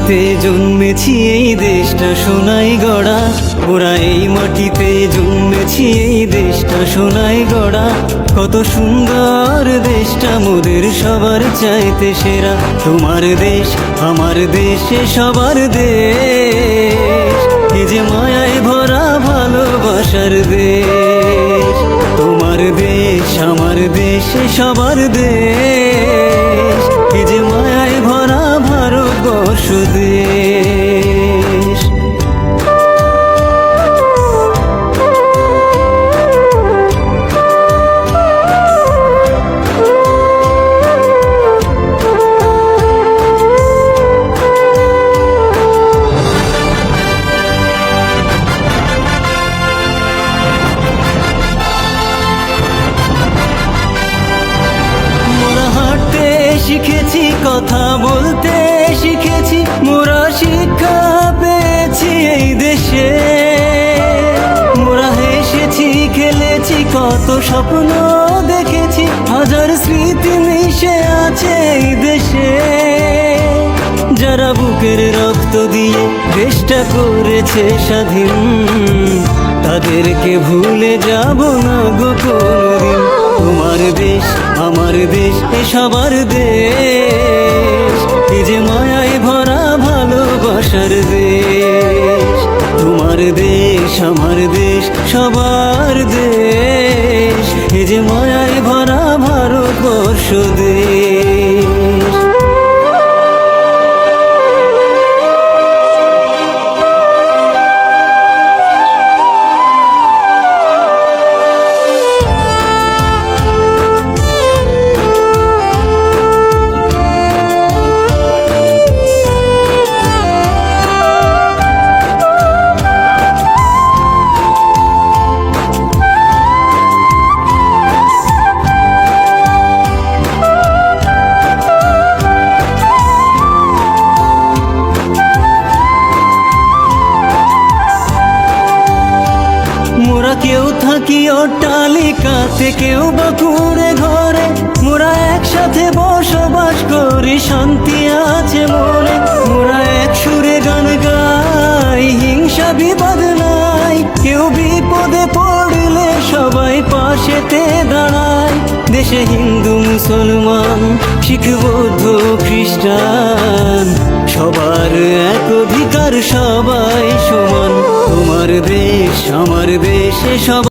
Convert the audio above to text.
মাটিতে জন্মেছি, এই দেশটা সোনায় গড়া। মোরা এই মাটিতে জন্মেছি, এই দেশটা সোনায় গড়া। কত সুন্দর দেশটা মোদের সবার চাইতে সেরা। তোমার দেশ আমার দেশ সবার দেশ, এ যে মায়ায় ভরা ভালোবাসার দেশ। তোমার দেশ আমার দেশ সবার দেশ, এ যে মায়ায় ভরা ভারতবর্ষ দেশ। শিখেছি কথা বলতে শিখেছি, মোরা শিক্ষা পেয়েছি এই দেশে। মোরা হেসেছি খেলেছি কত স্বপ্ন দেখেছি, হাজার স্মৃতি মিশে আছে এই দেশে। যারা বুকের রক্ত দিয়ে দেশটা করেছে স্বাধীন, তাদেরকে ভুলে যাব না গো কোনদিন। তোমার দেশ আমার দেশ এ সবার দেশ, এ যে মায়ায় ভরা ভালোবাসার দেশ। তোমার দেশ আমার দেশ সবার দেশ, এ যে মায়ায় ভরা ভারতবর্ষ দেশ। মোরা কেউ থাকি অট্টালিকাতে, কেউ বা কুঁড়ে ঘরে। মোরা একসাথে বসবাস করি, শান্তি আছে মনে। মোরা এক সুরে গান গাই, হিংসা বিবাদ নাই। কেউ বিপদে পড়লে সবাই পাশেতে দাঁড়ায়। দেশে হিন্দু মুসলমান শিখ বৌদ্ধ খ্রিস্টান, সবার এক অধিকার, সবাই সমান। তোমার দেশ আমার দেশ সব